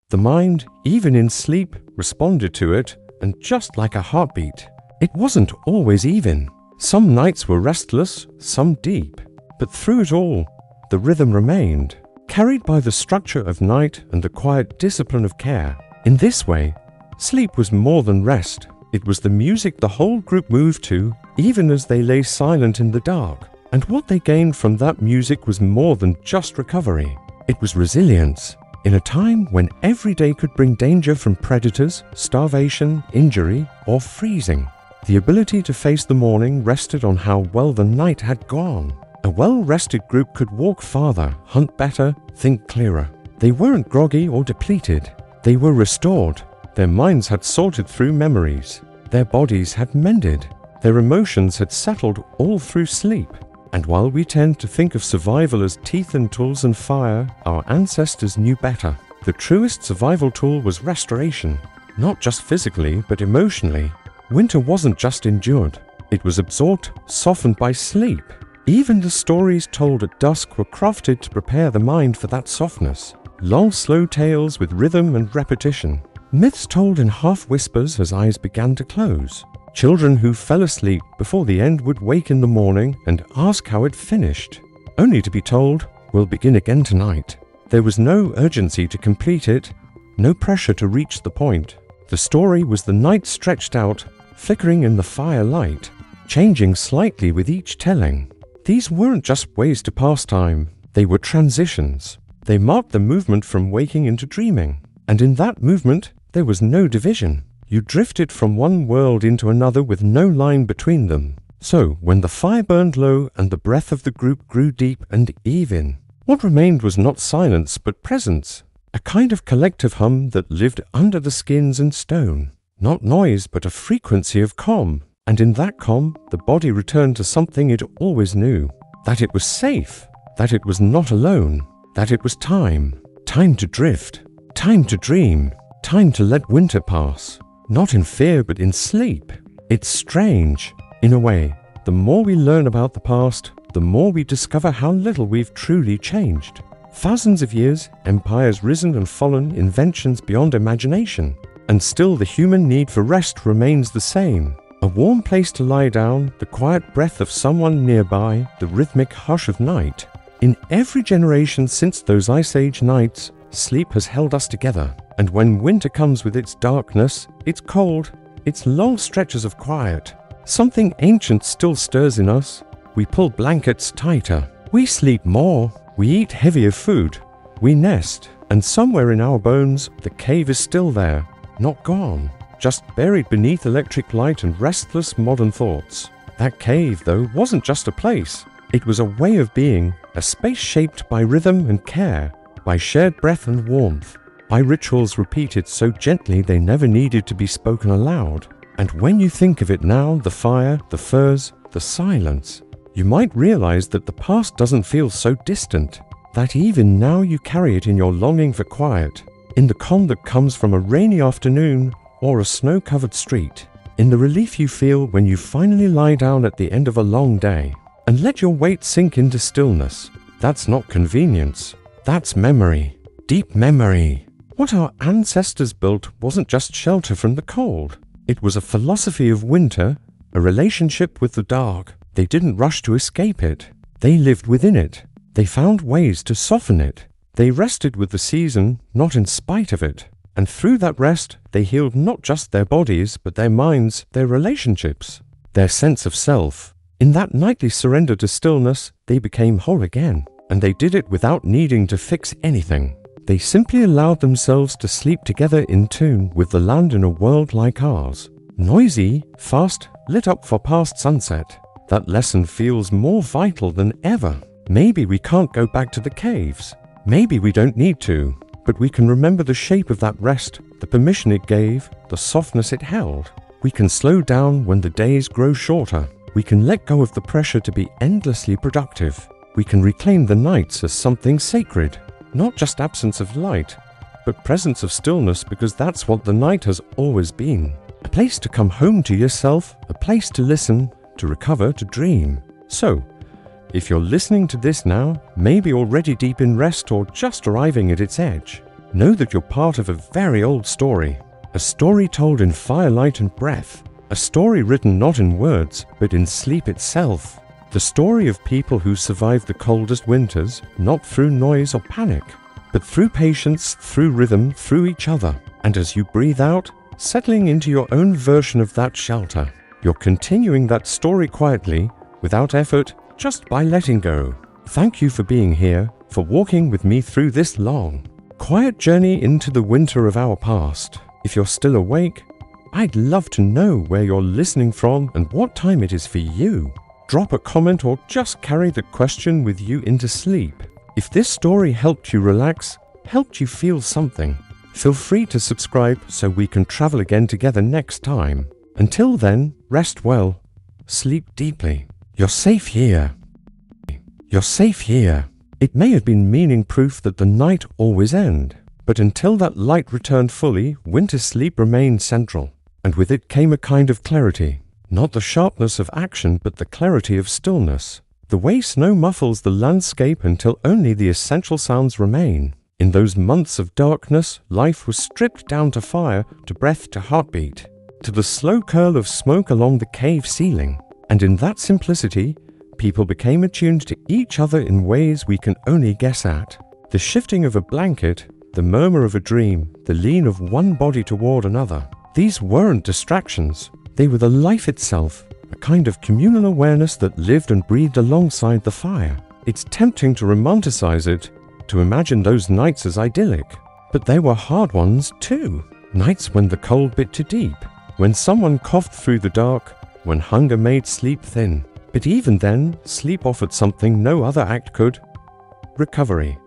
The mind, even in sleep, responded to it, and just like a heartbeat. It wasn't always even. Some nights were restless, some deep. But through it all, the rhythm remained, carried by the structure of night and the quiet discipline of care. In this way, sleep was more than rest. It was the music the whole group moved to, even as they lay silent in the dark. And what they gained from that music was more than just recovery. It was resilience. In a time when every day could bring danger from predators, starvation, injury, or freezing, the ability to face the morning rested on how well the night had gone. A well-rested group could walk farther, hunt better, think clearer. They weren't groggy or depleted. They were restored. Their minds had sorted through memories. Their bodies had mended. Their emotions had settled all through sleep. And while we tend to think of survival as teeth and tools and fire, our ancestors knew better. The truest survival tool was restoration, not just physically, but emotionally. Winter wasn't just endured. It was absorbed, softened by sleep. Even the stories told at dusk were crafted to prepare the mind for that softness. Long, slow tales with rhythm and repetition. Myths told in half whispers as eyes began to close. Children who fell asleep before the end would wake in the morning and ask how it finished, only to be told, "We'll begin again tonight." There was no urgency to complete it, no pressure to reach the point. The story was the night stretched out, flickering in the firelight, changing slightly with each telling. These weren't just ways to pass time, they were transitions. They marked the movement from waking into dreaming, and in that movement there was no division. You drifted from one world into another with no line between them. So, when the fire burned low and the breath of the group grew deep and even, what remained was not silence but presence, a kind of collective hum that lived under the skins and stone. Not noise but a frequency of calm, and in that calm the body returned to something it always knew, that it was safe, that it was not alone, that it was time. Time to drift, time to dream, time to let winter pass. Not in fear, but in sleep. It's strange. In a way, the more we learn about the past, the more we discover how little we've truly changed. Thousands of years, empires risen and fallen, inventions beyond imagination. And still the human need for rest remains the same. A warm place to lie down, the quiet breath of someone nearby, the rhythmic hush of night. In every generation since those Ice Age nights, sleep has held us together. And when winter comes with its darkness, its cold, its long stretches of quiet, something ancient still stirs in us. We pull blankets tighter. We sleep more. We eat heavier food. We nest. And somewhere in our bones, the cave is still there, not gone, just buried beneath electric light and restless modern thoughts. That cave, though, wasn't just a place. It was a way of being, a space shaped by rhythm and care, by shared breath and warmth, by rituals repeated so gently they never needed to be spoken aloud. And when you think of it now, the fire, the furs, the silence, you might realize that the past doesn't feel so distant, that even now you carry it in your longing for quiet, in the calm that comes from a rainy afternoon or a snow-covered street, in the relief you feel when you finally lie down at the end of a long day and let your weight sink into stillness. That's not convenience, that's memory, deep memory. What our ancestors built wasn't just shelter from the cold. It was a philosophy of winter, a relationship with the dark. They didn't rush to escape it. They lived within it. They found ways to soften it. They rested with the season, not in spite of it. And through that rest, they healed not just their bodies, but their minds, their relationships, their sense of self. In that nightly surrender to stillness, they became whole again. And they did it without needing to fix anything. They simply allowed themselves to sleep together in tune with the land in a world like ours. Noisy, fast, lit up for past sunset. That lesson feels more vital than ever. Maybe we can't go back to the caves. Maybe we don't need to. But we can remember the shape of that rest, the permission it gave, the softness it held. We can slow down when the days grow shorter. We can let go of the pressure to be endlessly productive. We can reclaim the nights as something sacred. Not just absence of light, but presence of stillness, because that's what the night has always been. A place to come home to yourself, a place to listen, to recover, to dream. So, if you're listening to this now, maybe already deep in rest or just arriving at its edge, know that you're part of a very old story. A story told in firelight and breath. A story written not in words, but in sleep itself. The story of people who survived the coldest winters, not through noise or panic, but through patience, through rhythm, through each other. And as you breathe out, settling into your own version of that shelter, you're continuing that story quietly, without effort, just by letting go. Thank you for being here, for walking with me through this long, quiet journey into the winter of our past. If you're still awake, I'd love to know where you're listening from and what time it is for you. Drop a comment or just carry the question with you into sleep. If this story helped you relax, helped you feel something, feel free to subscribe so we can travel again together next time. Until then, rest well, sleep deeply. You're safe here. You're safe here. It may have been meaning proof that the night always end, but until that light returned fully, winter sleep remained central, and with it came a kind of clarity. Not the sharpness of action, but the clarity of stillness. The way snow muffles the landscape until only the essential sounds remain. In those months of darkness, life was stripped down to fire, to breath, to heartbeat, to the slow curl of smoke along the cave ceiling. And in that simplicity, people became attuned to each other in ways we can only guess at. The shifting of a blanket, the murmur of a dream, the lean of one body toward another. These weren't distractions. They were the life itself, a kind of communal awareness that lived and breathed alongside the fire. It's tempting to romanticize it, to imagine those nights as idyllic. But they were hard ones too. Nights when the cold bit too deep, when someone coughed through the dark, when hunger made sleep thin. But even then, sleep offered something no other act could. Recovery.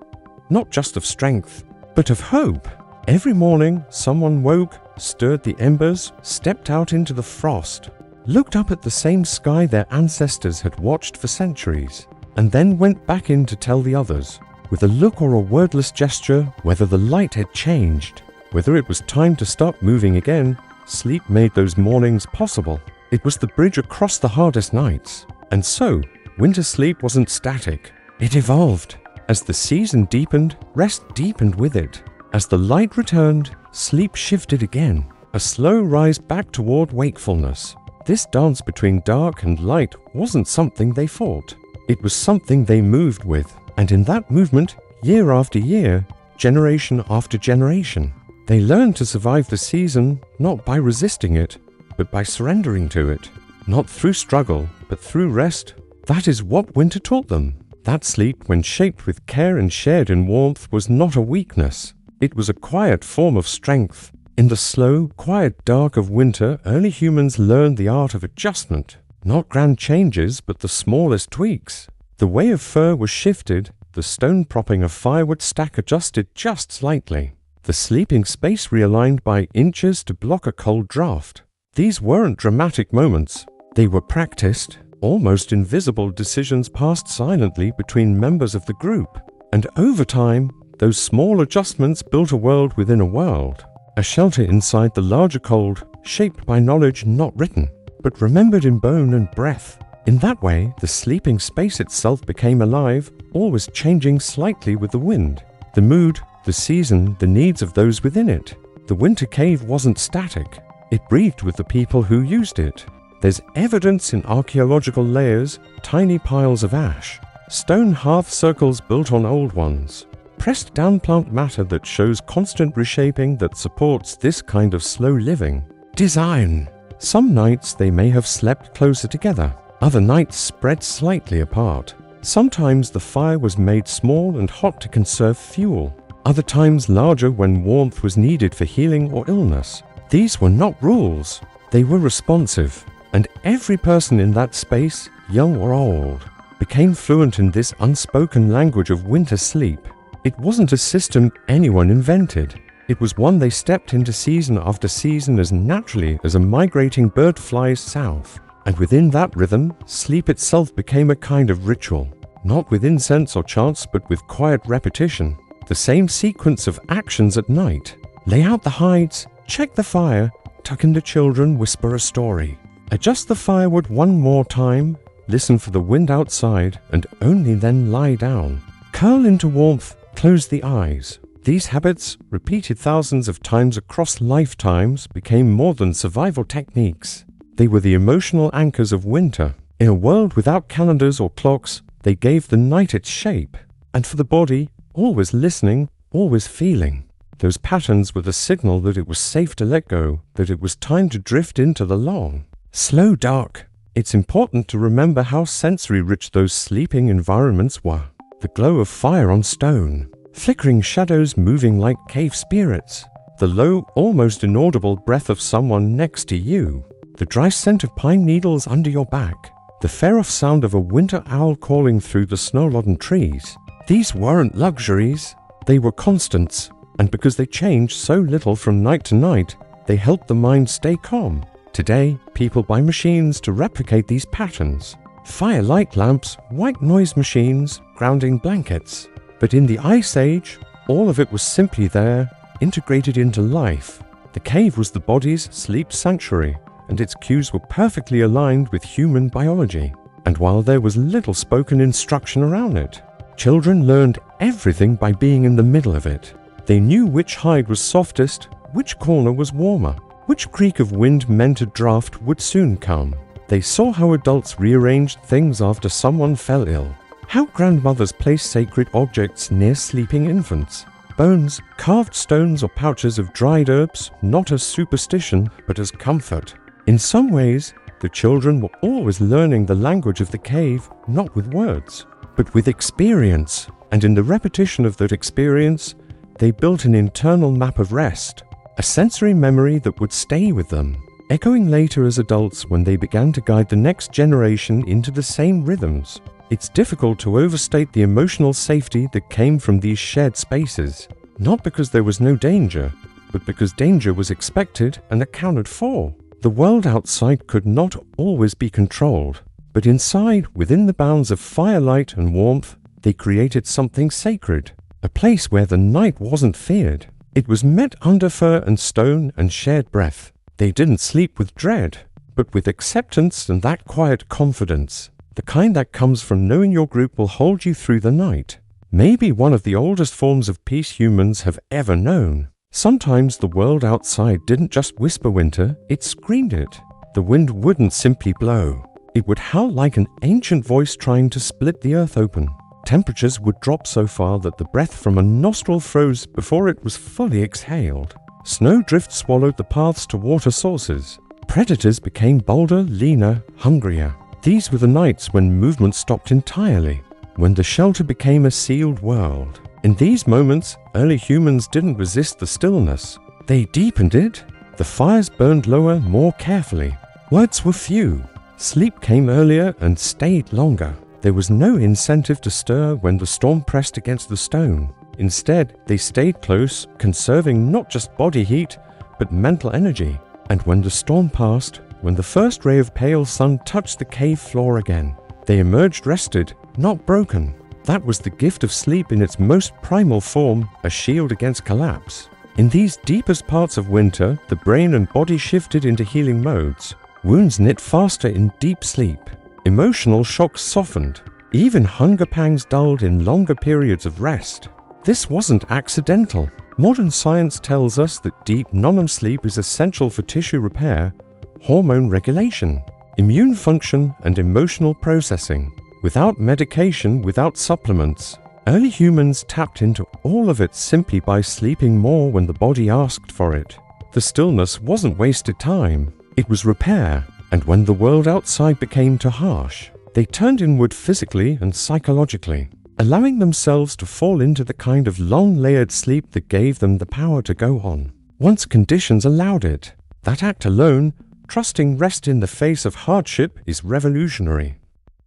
Not just of strength, but of hope. Every morning, someone woke, stirred the embers, stepped out into the frost, looked up at the same sky their ancestors had watched for centuries, and then went back in to tell the others, with a look or a wordless gesture, whether the light had changed, whether it was time to start moving again. Sleep made those mornings possible. It was the bridge across the hardest nights. And so, winter sleep wasn't static. It evolved. As the season deepened, rest deepened with it. As the light returned, sleep shifted again, a slow rise back toward wakefulness. This dance between dark and light wasn't something they fought. It was something they moved with, and in that movement, year after year, generation after generation, they learned to survive the season not by resisting it, but by surrendering to it. Not through struggle, but through rest. That is what winter taught them. That sleep, when shaped with care and shared in warmth, was not a weakness. It was a quiet form of strength. In the slow, quiet dark of winter, early humans learned the art of adjustment. Not grand changes, but the smallest tweaks. The way of fur was shifted, the stone propping of firewood stack adjusted just slightly. The sleeping space realigned by inches to block a cold draft. These weren't dramatic moments. They were practiced, almost invisible decisions passed silently between members of the group. And over time, those small adjustments built a world within a world, a shelter inside the larger cold, shaped by knowledge not written, but remembered in bone and breath. In that way, the sleeping space itself became alive, always changing slightly with the wind, the mood, the season, the needs of those within it. The winter cave wasn't static. It breathed with the people who used it. There's evidence in archaeological layers, tiny piles of ash, stone hearth circles built on old ones, pressed down plant matter that shows constant reshaping that supports this kind of slow living. Design. Some nights they may have slept closer together, other nights spread slightly apart. Sometimes the fire was made small and hot to conserve fuel, other times larger when warmth was needed for healing or illness. These were not rules, they were responsive, and every person in that space, young or old, became fluent in this unspoken language of winter sleep. It wasn't a system anyone invented. It was one they stepped into season after season as naturally as a migrating bird flies south. And within that rhythm, sleep itself became a kind of ritual, not with incense or chants, but with quiet repetition. The same sequence of actions at night. Lay out the hides, check the fire, tuck in the children, whisper a story. Adjust the firewood one more time, listen for the wind outside, and only then lie down. Curl into warmth, close the eyes. These habits, repeated thousands of times across lifetimes, became more than survival techniques. They were the emotional anchors of winter. In a world without calendars or clocks, they gave the night its shape. And for the body, always listening, always feeling. Those patterns were the signal that it was safe to let go, that it was time to drift into the long, slow dark. It's important to remember how sensory-rich those sleeping environments were. The glow of fire on stone, flickering shadows moving like cave spirits, the low, almost inaudible breath of someone next to you, the dry scent of pine needles under your back, the far-off sound of a winter owl calling through the snow-laden trees. These weren't luxuries, they were constants, and because they changed so little from night to night, they helped the mind stay calm. Today, people buy machines to replicate these patterns. Firelight lamps, white noise machines, grounding blankets. But in the Ice Age, all of it was simply there, integrated into life. The cave was the body's sleep sanctuary, and its cues were perfectly aligned with human biology. And while there was little spoken instruction around it, children learned everything by being in the middle of it. They knew which hide was softest, which corner was warmer, which creak of wind meant a draft would soon come. They saw how adults rearranged things after someone fell ill, how grandmothers placed sacred objects near sleeping infants, bones, carved stones or pouches of dried herbs, not as superstition but as comfort. In some ways, the children were always learning the language of the cave, not with words, but with experience, and in the repetition of that experience, they built an internal map of rest, a sensory memory that would stay with them, echoing later as adults when they began to guide the next generation into the same rhythms. It's difficult to overstate the emotional safety that came from these shared spaces, not because there was no danger, but because danger was expected and accounted for. The world outside could not always be controlled, but inside, within the bounds of firelight and warmth, they created something sacred, a place where the night wasn't feared. It was met under fir and stone and shared breath. They didn't sleep with dread, but with acceptance and that quiet confidence, the kind that comes from knowing your group will hold you through the night. Maybe one of the oldest forms of peace humans have ever known. Sometimes the world outside didn't just whisper winter, it screamed it. The wind wouldn't simply blow. It would howl like an ancient voice trying to split the earth open. Temperatures would drop so far that the breath from a nostril froze before it was fully exhaled. Snowdrift swallowed the paths to water sources. Predators became bolder, leaner, hungrier. These were the nights when movement stopped entirely, when the shelter became a sealed world. In these moments, early humans didn't resist the stillness. They deepened it. The fires burned lower, more carefully. Words were few. Sleep came earlier and stayed longer. There was no incentive to stir when the storm pressed against the stone. Instead, they stayed close, conserving not just body heat, but mental energy. And when the storm passed, when the first ray of pale sun touched the cave floor again, they emerged rested, not broken. That was the gift of sleep in its most primal form, a shield against collapse. In these deepest parts of winter, the brain and body shifted into healing modes. Wounds knit faster in deep sleep. Emotional shocks softened. Even hunger pangs dulled in longer periods of rest. This wasn't accidental. Modern science tells us that deep non-REM sleep is essential for tissue repair, hormone regulation, immune function, and emotional processing. Without medication, without supplements, early humans tapped into all of it simply by sleeping more when the body asked for it. The stillness wasn't wasted time. It was repair. And when the world outside became too harsh, they turned inward physically and psychologically, allowing themselves to fall into the kind of long layered sleep that gave them the power to go on. Once conditions allowed it, that act alone, trusting rest in the face of hardship, is revolutionary.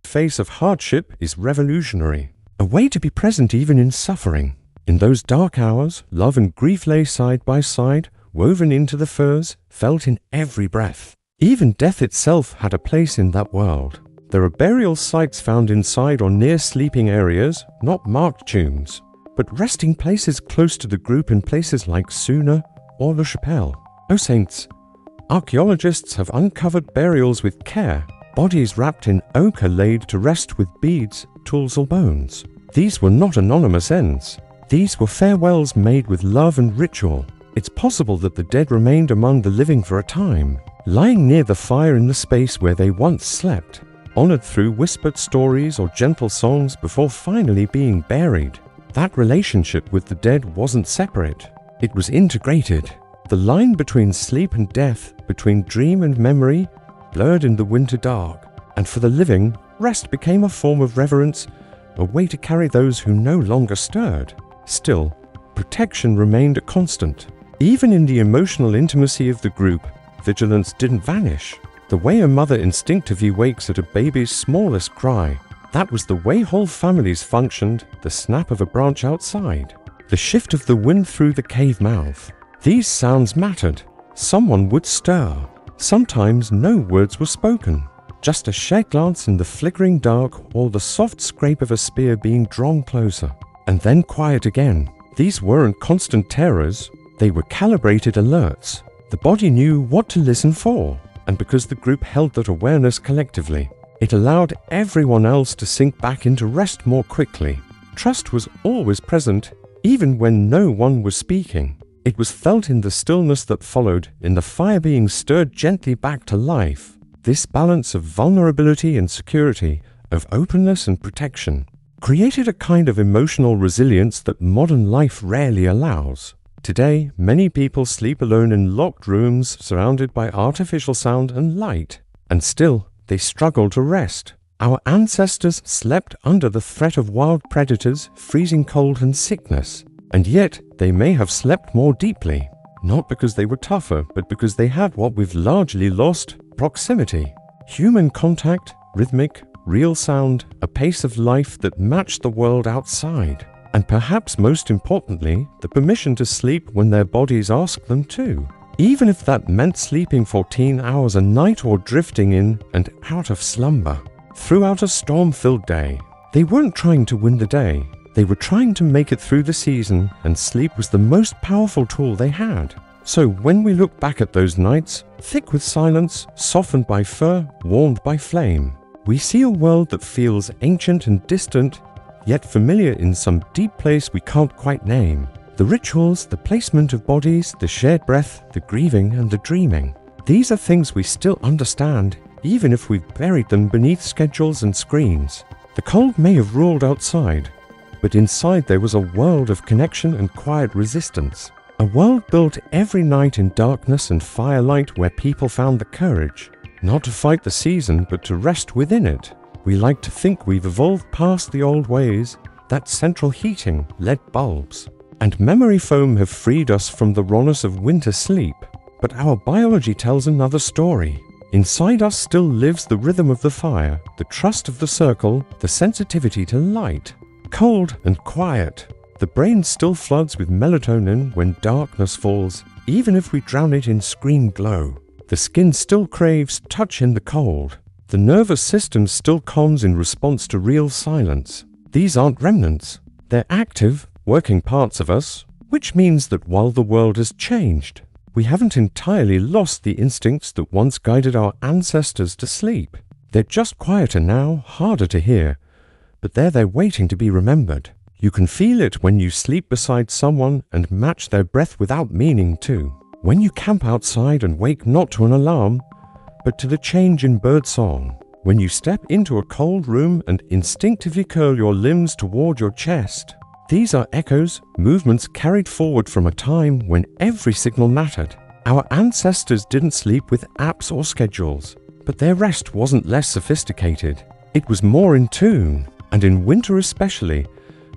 Face of hardship is revolutionary. A way to be present even in suffering. In those dark hours, love and grief lay side by side, woven into the firs, felt in every breath. Even death itself had a place in that world. There are burial sites found inside or near sleeping areas, not marked tombs, but resting places close to the group in places like Suna or La Chapelle. Oh saints! Archaeologists have uncovered burials with care, bodies wrapped in ochre laid to rest with beads, tools or bones. These were not anonymous ends. These were farewells made with love and ritual. It's possible that the dead remained among the living for a time, lying near the fire in the space where they once slept, honored through whispered stories or gentle songs before finally being buried. That relationship with the dead wasn't separate. It was integrated. The line between sleep and death, between dream and memory, blurred in the winter dark. And for the living, rest became a form of reverence, a way to carry those who no longer stirred. Still, protection remained a constant. Even in the emotional intimacy of the group, vigilance didn't vanish. The way a mother instinctively wakes at a baby's smallest cry, that was the way whole families functioned, the snap of a branch outside, the shift of the wind through the cave mouth. These sounds mattered. Someone would stir. Sometimes no words were spoken. Just a shared glance in the flickering dark or the soft scrape of a spear being drawn closer. And then quiet again. These weren't constant terrors. They were calibrated alerts. The body knew what to listen for. And because the group held that awareness collectively, it allowed everyone else to sink back into rest more quickly. Trust was always present, even when no one was speaking. It was felt in the stillness that followed, in the fire being stirred gently back to life. This balance of vulnerability and security, of openness and protection, created a kind of emotional resilience that modern life rarely allows. Today, many people sleep alone in locked rooms surrounded by artificial sound and light, and still, they struggle to rest. Our ancestors slept under the threat of wild predators, freezing cold and sickness. And yet, they may have slept more deeply, not because they were tougher, but because they had what we've largely lost: proximity. Human contact, rhythmic, real sound, a pace of life that matched the world outside. And perhaps most importantly, the permission to sleep when their bodies asked them to. Even if that meant sleeping 14 hours a night or drifting in and out of slumber. Throughout a storm-filled day, they weren't trying to win the day. They were trying to make it through the season, and sleep was the most powerful tool they had. So when we look back at those nights, thick with silence, softened by fur, warmed by flame, we see a world that feels ancient and distant, yet familiar in some deep place we can't quite name. The rituals, the placement of bodies, the shared breath, the grieving and the dreaming. These are things we still understand, even if we've buried them beneath schedules and screens. The cold may have ruled outside, but inside there was a world of connection and quiet resistance. A world built every night in darkness and firelight where people found the courage, not to fight the season but to rest within it. We like to think we've evolved past the old ways, that central heating, lead bulbs, and memory foam have freed us from the rawness of winter sleep. But our biology tells another story. Inside us still lives the rhythm of the fire, the trust of the circle, the sensitivity to light. Cold and quiet. The brain still floods with melatonin when darkness falls, even if we drown it in screen glow. The skin still craves touch in the cold. The nervous system still calms in response to real silence. These aren't remnants. They're active, working parts of us, which means that while the world has changed, we haven't entirely lost the instincts that once guided our ancestors to sleep. They're just quieter now, harder to hear, but they're there waiting to be remembered. You can feel it when you sleep beside someone and match their breath without meaning to. When you camp outside and wake not to an alarm, but to the change in bird song. When you step into a cold room and instinctively curl your limbs toward your chest. These are echoes, movements carried forward from a time when every signal mattered. Our ancestors didn't sleep with apps or schedules, but their rest wasn't less sophisticated. It was more in tune. And in winter especially,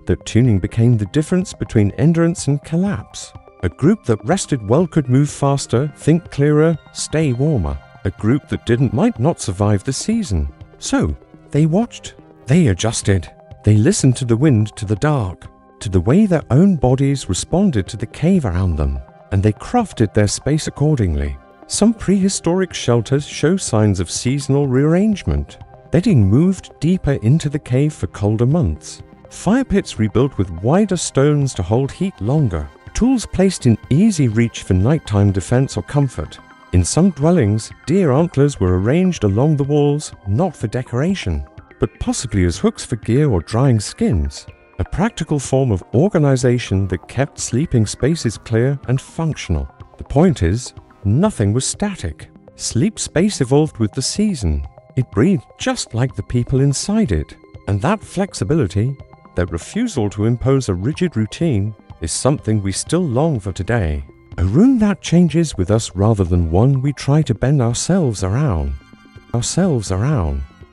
that tuning became the difference between endurance and collapse. A group that rested well could move faster, think clearer, stay warmer. A group that didn't might not survive the season. So, they watched, they adjusted, they listened to the wind, to the dark, to the way their own bodies responded to the cave around them, and they crafted their space accordingly. Some prehistoric shelters show signs of seasonal rearrangement. Bedding moved deeper into the cave for colder months. Fire pits rebuilt with wider stones to hold heat longer. Tools placed in easy reach for nighttime defense or comfort. In some dwellings, deer antlers were arranged along the walls, not for decoration, but possibly as hooks for gear or drying skins. a practical form of organization that kept sleeping spaces clear and functional. The point is, nothing was static. Sleep space evolved with the season. It breathed just like the people inside it. And that flexibility, that refusal to impose a rigid routine, is something we still long for today. A room that changes with us rather than one we try to bend ourselves around.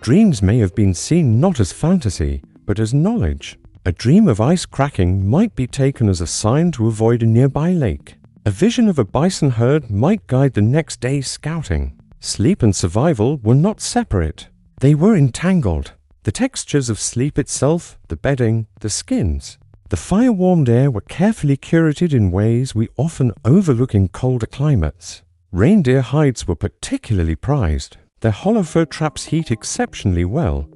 Dreams may have been seen not as fantasy, but as knowledge. A dream of ice cracking might be taken as a sign to avoid a nearby lake. A vision of a bison herd might guide the next day's scouting. Sleep and survival were not separate. They were entangled. The textures of sleep itself, the bedding, the skins, the fire-warmed air were carefully curated in ways we often overlook in colder climates. Reindeer hides were particularly prized. Their hollow fur traps heat exceptionally well,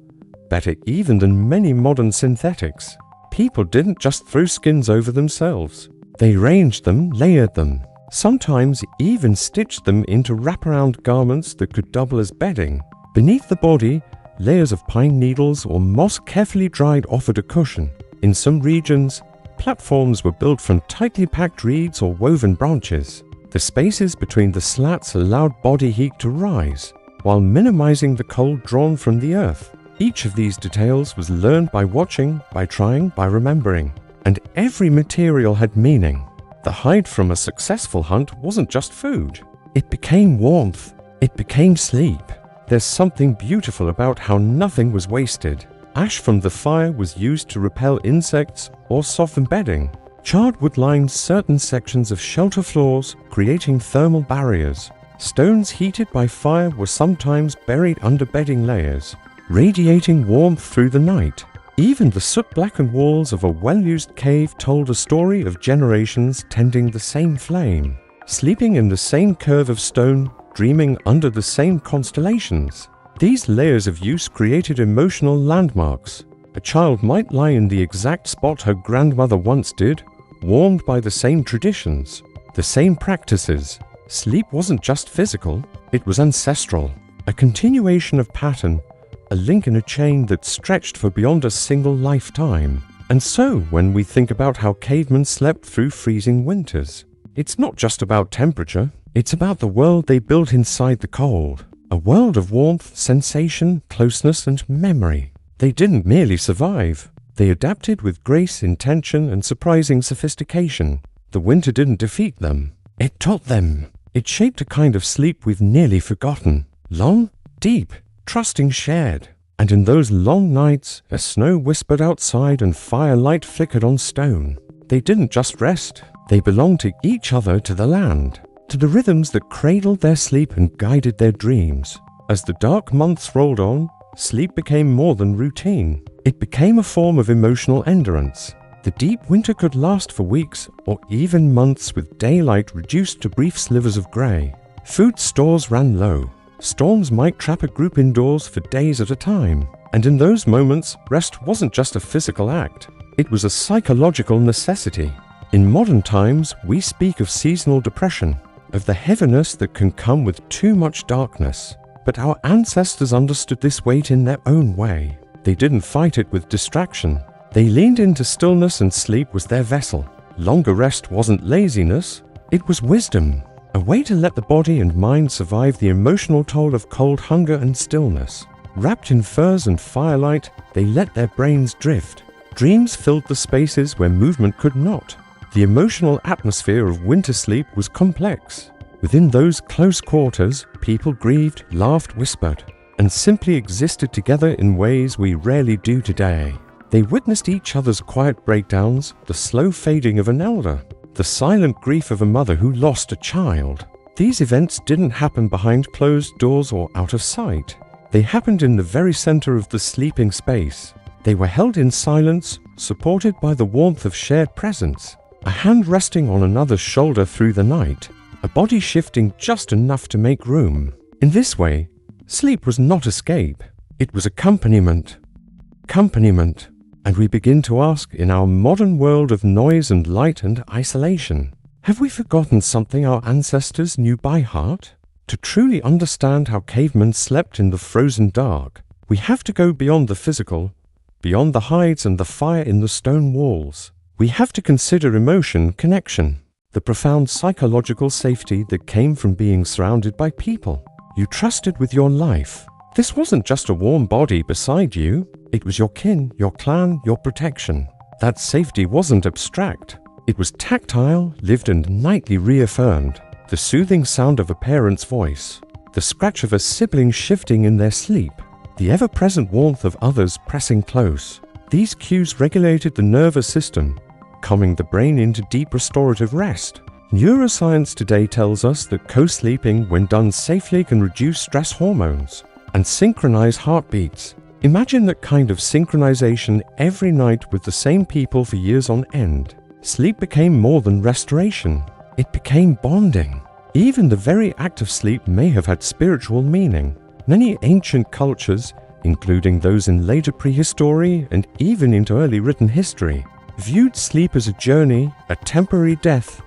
better even than many modern synthetics. People didn't just throw skins over themselves. They arranged them, layered them, sometimes even stitched them into wraparound garments that could double as bedding. Beneath the body, layers of pine needles or moss carefully dried offered a cushion. In some regions, platforms were built from tightly packed reeds or woven branches. The spaces between the slats allowed body heat to rise, while minimizing the cold drawn from the earth. Each of these details was learned by watching, by trying, by remembering. And every material had meaning. The hide from a successful hunt wasn't just food. It became warmth. It became sleep. There's something beautiful about how nothing was wasted. Ash from the fire was used to repel insects or soften bedding. Charred wood lined certain sections of shelter floors, creating thermal barriers. Stones heated by fire were sometimes buried under bedding layers, radiating warmth through the night. Even the soot-blackened walls of a well-used cave told a story of generations tending the same flame, sleeping in the same curve of stone, dreaming under the same constellations. These layers of use created emotional landmarks. A child might lie in the exact spot her grandmother once did, warmed by the same traditions, the same practices. Sleep wasn't just physical, it was ancestral, a continuation of pattern, a link in a chain that stretched for beyond a single lifetime. And so, when we think about how cavemen slept through freezing winters, it's not just about temperature, it's about the world they built inside the cold. A world of warmth, sensation, closeness, and memory. They didn't merely survive. They adapted with grace, intention, and surprising sophistication. The winter didn't defeat them. It taught them. It shaped a kind of sleep we've nearly forgotten. Long, deep, trusting, shared. And in those long nights, as snow whispered outside and firelight flickered on stone, they didn't just rest. They belonged to each other, to the land, to the rhythms that cradled their sleep and guided their dreams. As the dark months rolled on, sleep became more than routine. It became a form of emotional endurance. The deep winter could last for weeks or even months, with daylight reduced to brief slivers of grey. Food stores ran low. Storms might trap a group indoors for days at a time. And in those moments, rest wasn't just a physical act. It was a psychological necessity. In modern times, we speak of seasonal depression, of the heaviness that can come with too much darkness. But our ancestors understood this weight in their own way. They didn't fight it with distraction. They leaned into stillness, and sleep was their vessel. Longer rest wasn't laziness, it was wisdom. A way to let the body and mind survive the emotional toll of cold, hunger, and stillness. Wrapped in furs and firelight, they let their brains drift. Dreams filled the spaces where movement could not. The emotional atmosphere of winter sleep was complex. Within those close quarters, people grieved, laughed, whispered, and simply existed together in ways we rarely do today. They witnessed each other's quiet breakdowns, the slow fading of an elder, the silent grief of a mother who lost a child. These events didn't happen behind closed doors or out of sight. They happened in the very center of the sleeping space. They were held in silence, supported by the warmth of shared presence. A hand resting on another's shoulder through the night, a body shifting just enough to make room. In this way, sleep was not escape, it was accompaniment. And we begin to ask, in our modern world of noise and light and isolation, have we forgotten something our ancestors knew by heart? To truly understand how cavemen slept in the frozen dark, we have to go beyond the physical, beyond the hides and the fire in the stone walls. We have to consider emotion connection, the profound psychological safety that came from being surrounded by people you trusted with your life. This wasn't just a warm body beside you, it was your kin, your clan, your protection. That safety wasn't abstract. It was tactile, lived and nightly reaffirmed. The soothing sound of a parent's voice, the scratch of a sibling shifting in their sleep, the ever-present warmth of others pressing close. These cues regulated the nervous system, calming the brain into deep restorative rest. Neuroscience today tells us that co-sleeping, when done safely, can reduce stress hormones and synchronize heartbeats. Imagine that kind of synchronization every night with the same people for years on end. Sleep became more than restoration. It became bonding. Even the very act of sleep may have had spiritual meaning. Many ancient cultures, including those in later prehistory and even into early written history, viewed sleep as a journey, a temporary death,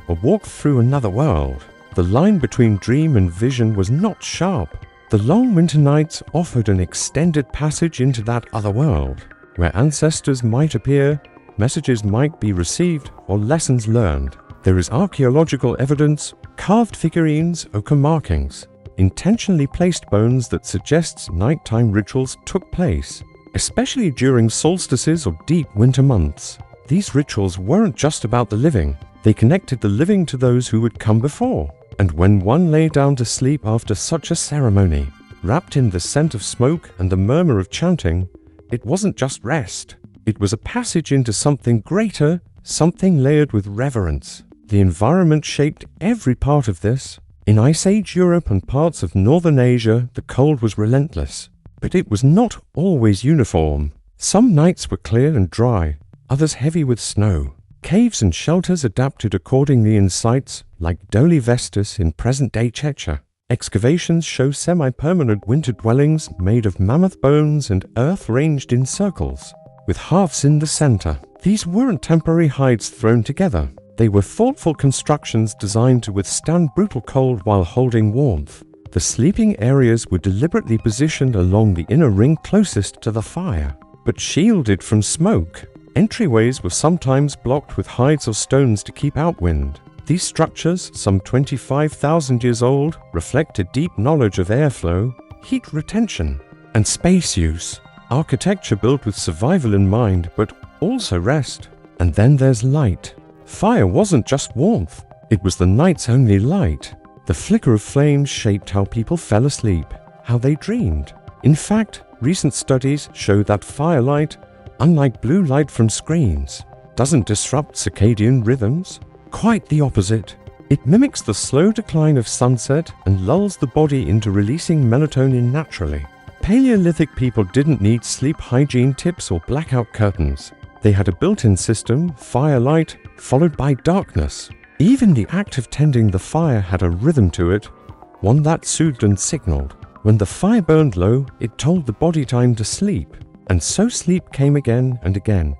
a walk through another world. The line between dream and vision was not sharp. The long winter nights offered an extended passage into that other world, where ancestors might appear, messages might be received, or lessons learned. There is archaeological evidence, carved figurines, ochre markings, intentionally placed bones that suggests nighttime rituals took place, especially during solstices or deep winter months. These rituals weren't just about the living, they connected the living to those who would come before. And when one lay down to sleep after such a ceremony, wrapped in the scent of smoke and the murmur of chanting, it wasn't just rest. It was a passage into something greater, something layered with reverence. The environment shaped every part of this. In Ice Age Europe and parts of Northern Asia, the cold was relentless. But it was not always uniform. Some nights were clear and dry, others heavy with snow. Caves and shelters adapted accordingly in sites like Doli Vestus in present-day Chechnya. Excavations show semi-permanent winter dwellings made of mammoth bones and earth ranged in circles, with hearths in the center. These weren't temporary hides thrown together. They were thoughtful constructions designed to withstand brutal cold while holding warmth. The sleeping areas were deliberately positioned along the inner ring closest to the fire, but shielded from smoke. Entryways were sometimes blocked with hides or stones to keep out wind. These structures, some 25,000 years old, reflect a deep knowledge of airflow, heat retention, and space use. Architecture built with survival in mind, but also rest. And then there's light. Fire wasn't just warmth, it was the night's only light. The flicker of flames shaped how people fell asleep, how they dreamed. In fact, recent studies show that firelight, unlike blue light from screens, doesn't disrupt circadian rhythms. Quite the opposite. It mimics the slow decline of sunset and lulls the body into releasing melatonin naturally. Paleolithic people didn't need sleep hygiene tips or blackout curtains. They had a built-in system, firelight, followed by darkness. Even the act of tending the fire had a rhythm to it, one that soothed and signaled. When the fire burned low, it told the body time to sleep. And so sleep came again and again,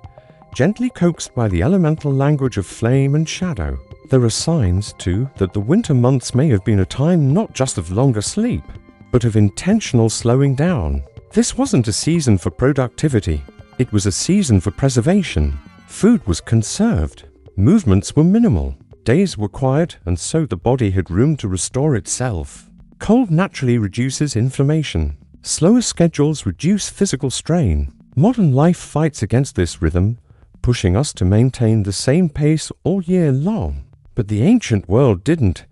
gently coaxed by the elemental language of flame and shadow. There are signs, too, that the winter months may have been a time not just of longer sleep, but of intentional slowing down. This wasn't a season for productivity. It was a season for preservation. Food was conserved. Movements were minimal. Days were quiet, and so the body had room to restore itself. Cold naturally reduces inflammation. Slower schedules reduce physical strain. Modern life fights against this rhythm, pushing us to maintain the same pace all year long. But the ancient world didn't.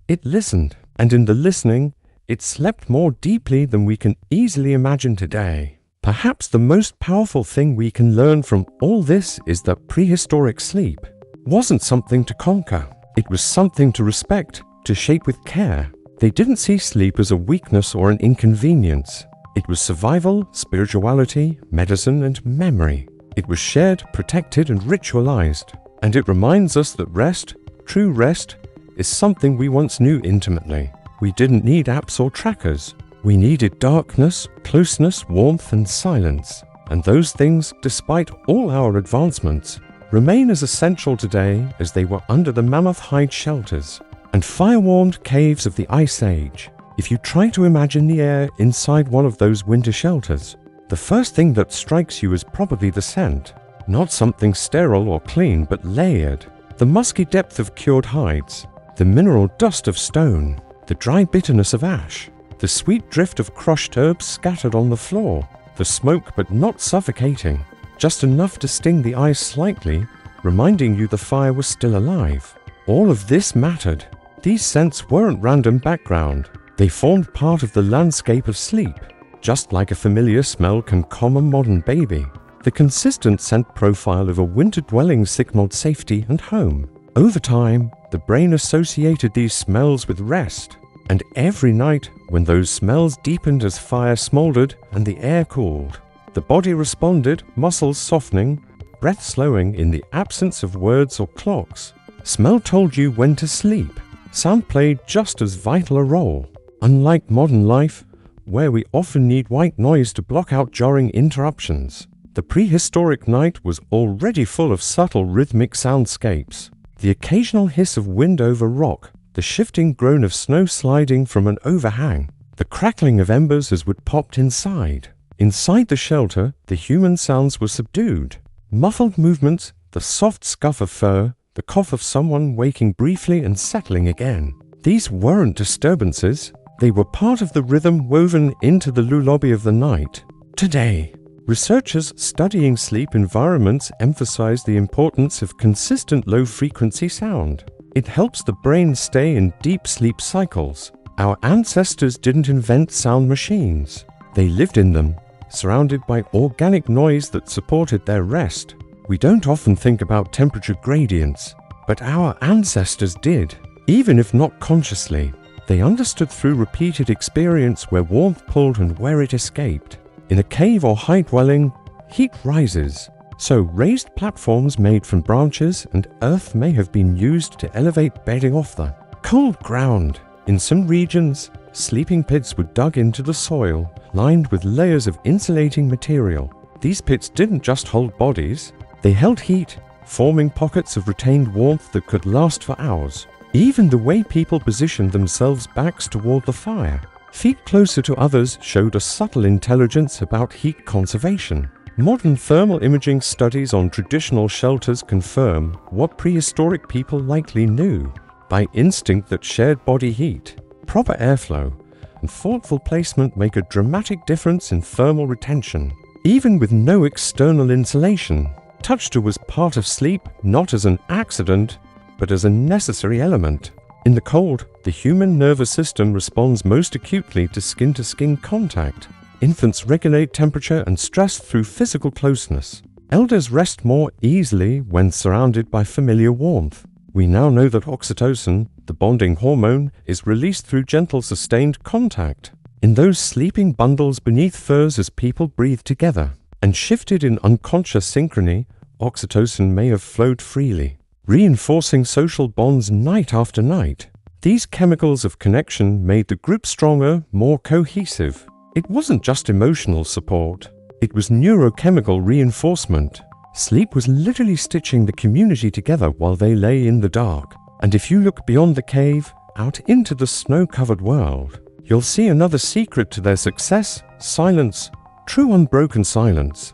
It listened, and in the listening, it slept more deeply than we can easily imagine today. Perhaps the most powerful thing we can learn from all this is that prehistoric sleep wasn't something to conquer. It was something to respect, to shape with care. They didn't see sleep as a weakness or an inconvenience. It was survival, spirituality, medicine, and memory. It was shared, protected, and ritualized. And it reminds us that rest, true rest, is something we once knew intimately. We didn't need apps or trackers. We needed darkness, closeness, warmth, and silence. And those things, despite all our advancements, remain as essential today as they were under the mammoth hide shelters and fire-warmed caves of the Ice Age. If you try to imagine the air inside one of those winter shelters, The first thing that strikes you is probably the scent. Not something sterile or clean, but layered. The musky depth of cured hides, the mineral dust of stone, the dry bitterness of ash, the sweet drift of crushed herbs scattered on the floor, the smoke but not suffocating, just enough to sting the eyes slightly, reminding you the fire was still alive. All of this mattered. These scents weren't random background. They formed part of the landscape of sleep. Just like a familiar smell can calm a modern baby, the consistent scent profile of a winter dwelling signaled safety and home. Over time, the brain associated these smells with rest, and every night, when those smells deepened as fire smoldered and the air cooled, the body responded, muscles softening, breath slowing in the absence of words or clocks. Smell told you when to sleep. Sound played just as vital a role. Unlike modern life, where we often need white noise to block out jarring interruptions, the prehistoric night was already full of subtle rhythmic soundscapes. The occasional hiss of wind over rock, the shifting groan of snow sliding from an overhang, the crackling of embers as wood popped inside. Inside the shelter, the human sounds were subdued. Muffled movements, the soft scuff of fur, the cough of someone waking briefly and settling again. These weren't disturbances. They were part of the rhythm woven into the lullaby of the night. Today, researchers studying sleep environments emphasize the importance of consistent low-frequency sound. It helps the brain stay in deep sleep cycles. Our ancestors didn't invent sound machines. They lived in them, surrounded by organic noise that supported their rest. We don't often think about temperature gradients, but our ancestors did, even if not consciously. They understood through repeated experience where warmth pulled and where it escaped. In a cave or high dwelling, heat rises, so raised platforms made from branches and earth may have been used to elevate bedding off the cold ground. In some regions, sleeping pits were dug into the soil, lined with layers of insulating material. These pits didn't just hold bodies, they held heat, forming pockets of retained warmth that could last for hours. Even the way people positioned themselves backs toward the fire, feet closer to others, showed a subtle intelligence about heat conservation. Modern thermal imaging studies on traditional shelters confirm what prehistoric people likely knew. By instinct that shared body heat, proper airflow, and thoughtful placement make a dramatic difference in thermal retention. Even with no external insulation, touch was part of sleep, not as an accident, but as a necessary element. In the cold, the human nervous system responds most acutely to skin-to-skin contact. Infants regulate temperature and stress through physical closeness. Elders rest more easily when surrounded by familiar warmth. We now know that oxytocin, the bonding hormone, is released through gentle, sustained contact. In those sleeping bundles beneath furs as people breathe together, and shifted in unconscious synchrony, oxytocin may have flowed freely, reinforcing social bonds night after night. These chemicals of connection made the group stronger, more cohesive. It wasn't just emotional support, it was neurochemical reinforcement. Sleep was literally stitching the community together while they lay in the dark. And if you look beyond the cave, out into the snow-covered world, you'll see another secret to their success: silence, true unbroken silence.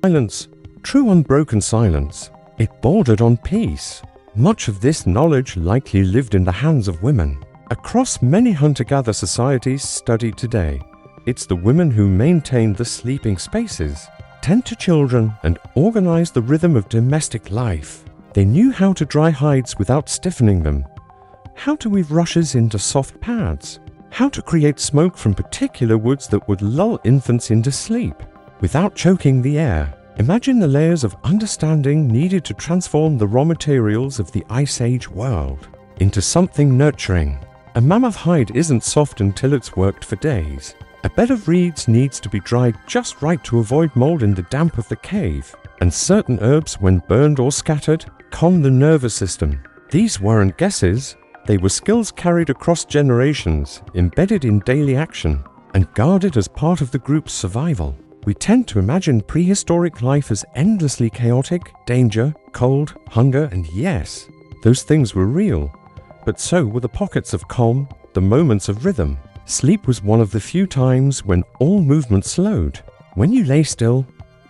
Silence, true unbroken silence. It bordered on peace. Much of this knowledge likely lived in the hands of women. Across many hunter-gatherer societies studied today, it's the women who maintained the sleeping spaces, tend to children, and organize the rhythm of domestic life. They knew how to dry hides without stiffening them, how to weave rushes into soft pads, how to create smoke from particular woods that would lull infants into sleep without choking the air. Imagine the layers of understanding needed to transform the raw materials of the Ice Age world into something nurturing. A mammoth hide isn't soft until it's worked for days. A bed of reeds needs to be dried just right to avoid mold in the damp of the cave, and certain herbs, when burned or scattered, calm the nervous system. These weren't guesses, they were skills carried across generations, embedded in daily action, and guarded as part of the group's survival. We tend to imagine prehistoric life as endlessly chaotic, danger, cold, hunger, and yes, those things were real. But so were the pockets of calm, the moments of rhythm. Sleep was one of the few times when all movement slowed. When you lay still,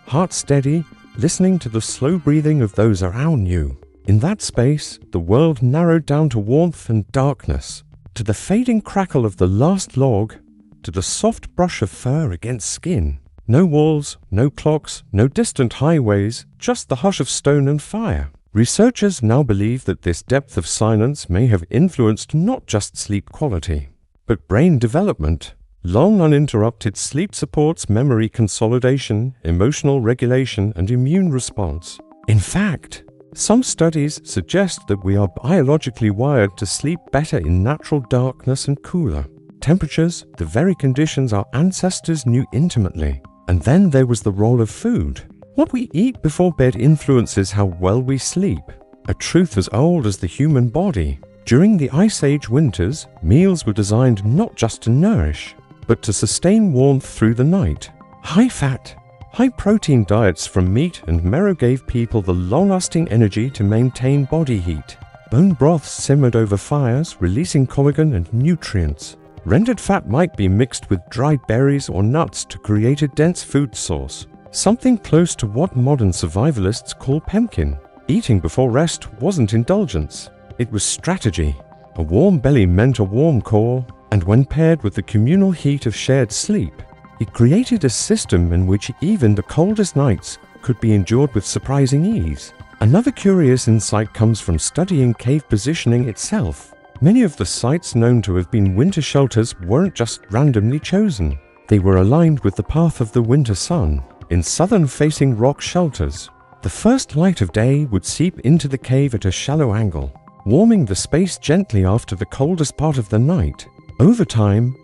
heart steady, listening to the slow breathing of those around you, in that space, the world narrowed down to warmth and darkness, to the fading crackle of the last log, to the soft brush of fur against skin. No walls, no clocks, no distant highways, just the hush of stone and fire. Researchers now believe that this depth of silence may have influenced not just sleep quality, but brain development. Long uninterrupted sleep supports memory consolidation, emotional regulation, and immune response. In fact, some studies suggest that we are biologically wired to sleep better in natural darkness and cooler temperatures, the very conditions our ancestors knew intimately. And then there was the role of food. What we eat before bed influences how well we sleep, a truth as old as the human body. During the Ice Age winters, meals were designed not just to nourish, but to sustain warmth through the night. High-fat, high-protein diets from meat and marrow gave people the long-lasting energy to maintain body heat. Bone broths simmered over fires, releasing collagen and nutrients. Rendered fat might be mixed with dried berries or nuts to create a dense food source, something close to what modern survivalists call pemmican. Eating before rest wasn't indulgence, it was strategy. A warm belly meant a warm core, and when paired with the communal heat of shared sleep, it created a system in which even the coldest nights could be endured with surprising ease. Another curious insight comes from studying cave positioning itself. Many of the sites known to have been winter shelters weren't just randomly chosen. They were aligned with the path of the winter sun. In southern-facing rock shelters, the first light of day would seep into the cave at a shallow angle, warming the space gently after the coldest part of the night. Over time,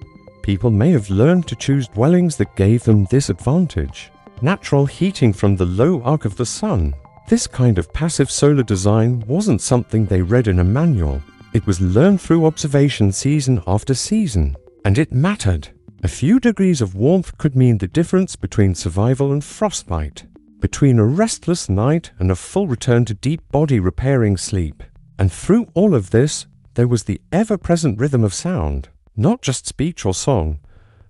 people may have learned to choose dwellings that gave them this advantage. Natural heating from the low arc of the sun. This kind of passive solar design wasn't something they read in a manual. It was learned through observation season after season, and it mattered. A few degrees of warmth could mean the difference between survival and frostbite, between a restless night and a full return to deep body repairing sleep. And through all of this, there was the ever-present rhythm of sound, not just speech or song,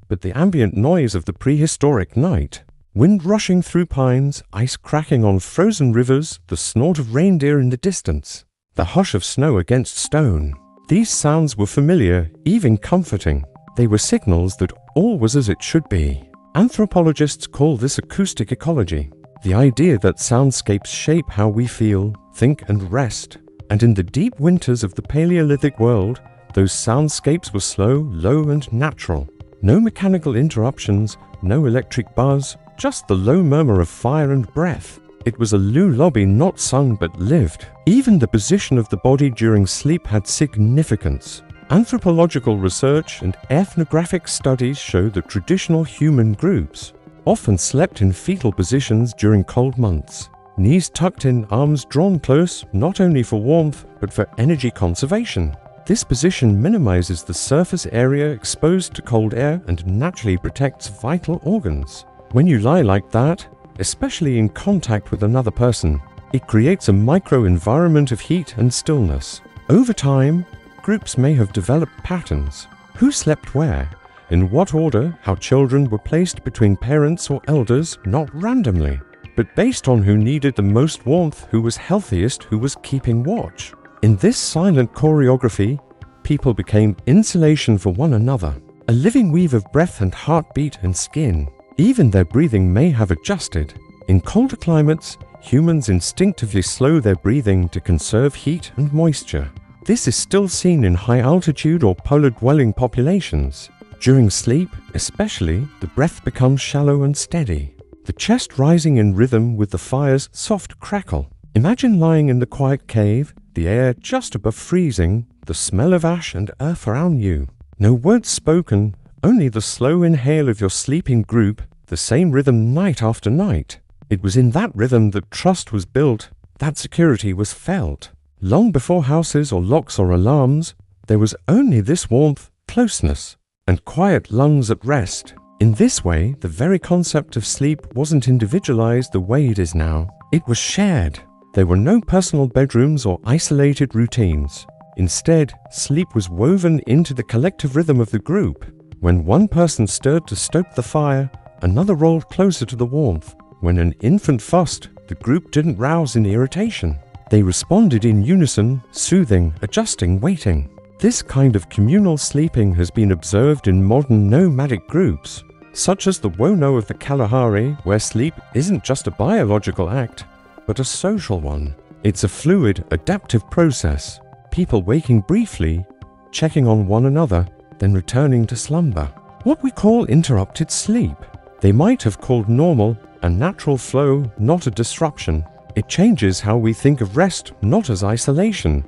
but the ambient noise of the prehistoric night. Wind rushing through pines, ice cracking on frozen rivers, the snort of reindeer in the distance, the hush of snow against stone. These sounds were familiar, even comforting. They were signals that all was as it should be. Anthropologists call this acoustic ecology, the idea that soundscapes shape how we feel, think, and rest. And in the deep winters of the Paleolithic world, those soundscapes were slow, low, and natural. No mechanical interruptions, no electric buzz, just the low murmur of fire and breath. It was a lullaby not sung but lived. Even the position of the body during sleep had significance. Anthropological research and ethnographic studies show that traditional human groups often slept in fetal positions during cold months. Knees tucked in, arms drawn close, not only for warmth, but for energy conservation. This position minimizes the surface area exposed to cold air and naturally protects vital organs. When you lie like that, especially in contact with another person, it creates a micro-environment of heat and stillness. Over time, groups may have developed patterns. Who slept where? In what order? How children were placed between parents or elders, not randomly, but based on who needed the most warmth, who was healthiest, who was keeping watch. In this silent choreography, people became insulation for one another, a living weave of breath and heartbeat and skin. Even their breathing may have adjusted. In colder climates, humans instinctively slow their breathing to conserve heat and moisture. This is still seen in high-altitude or polar-dwelling populations. During sleep, especially, the breath becomes shallow and steady, the chest rising in rhythm with the fire's soft crackle. Imagine lying in the quiet cave, the air just above freezing, the smell of ash and earth around you. No words spoken, only the slow inhale of your sleeping group, the same rhythm night after night. It was in that rhythm that trust was built, that security was felt. Long before houses or locks or alarms, there was only this warmth, closeness, and quiet lungs at rest. In this way, the very concept of sleep wasn't individualized the way it is now. It was shared. There were no personal bedrooms or isolated routines. Instead, sleep was woven into the collective rhythm of the group. When one person stirred to stoke the fire, another rolled closer to the warmth. When an infant fussed, the group didn't rouse in irritation. They responded in unison, soothing, adjusting, waiting. This kind of communal sleeping has been observed in modern nomadic groups, such as the Wono of the Kalahari, where sleep isn't just a biological act, but a social one. It's a fluid, adaptive process, people waking briefly, checking on one another, then returning to slumber. What we call interrupted sleep, they might have called normal, a natural flow, not a disruption. It changes how we think of rest, not as isolation,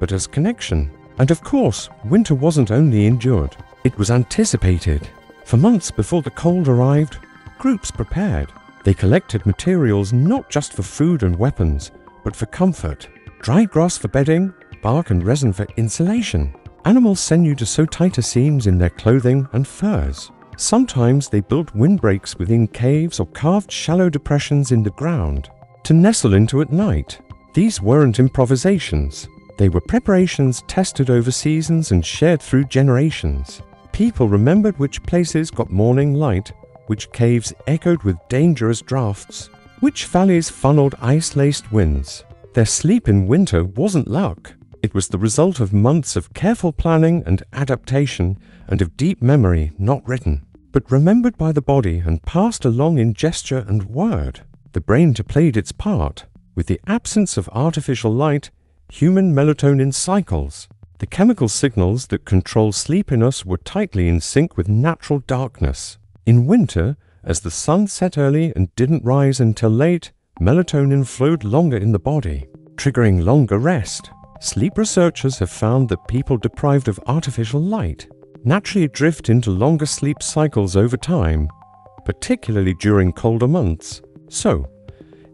but as connection. And of course, winter wasn't only endured, it was anticipated. For months before the cold arrived, groups prepared. They collected materials not just for food and weapons, but for comfort. Dried grass for bedding, bark and resin for insulation. Animal sinew to sew tighter seams in their clothing and furs. Sometimes they built windbreaks within caves or carved shallow depressions in the ground to nestle into at night. These weren't improvisations. They were preparations tested over seasons and shared through generations. People remembered which places got morning light, which caves echoed with dangerous drafts, which valleys funneled ice-laced winds. Their sleep in winter wasn't luck. It was the result of months of careful planning and adaptation and of deep memory not written, but remembered by the body and passed along in gesture and word. The brain played its part. With the absence of artificial light, human melatonin cycles. The chemical signals that control sleep in us were tightly in sync with natural darkness. In winter, as the sun set early and didn't rise until late, melatonin flowed longer in the body, triggering longer rest. Sleep researchers have found that people deprived of artificial light naturally drift into longer sleep cycles over time, particularly during colder months. So,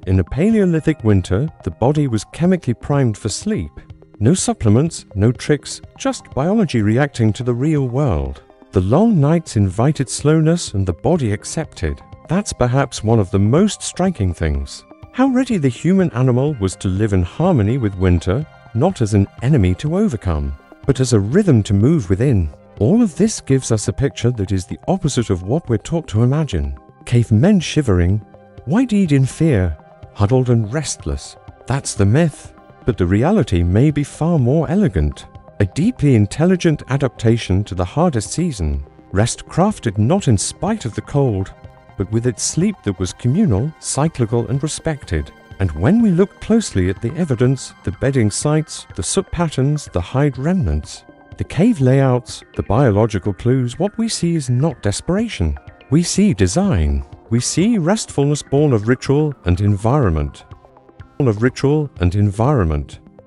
in a Paleolithic winter, the body was chemically primed for sleep. No supplements, no tricks, just biology reacting to the real world. The long nights invited slowness and the body accepted. That's perhaps one of the most striking things. How ready the human animal was to live in harmony with winter, not as an enemy to overcome, but as a rhythm to move within. All of this gives us a picture that is the opposite of what we're taught to imagine. Cavemen shivering, wide-eyed in fear, huddled and restless. That's the myth. But the reality may be far more elegant. A deeply intelligent adaptation to the hardest season. Rest crafted not in spite of the cold, but with its sleep that was communal, cyclical and respected. And when we look closely at the evidence, the bedding sites, the soot patterns, the hide remnants, the cave layouts, the biological clues, what we see is not desperation. We see design. We see restfulness born of ritual and environment.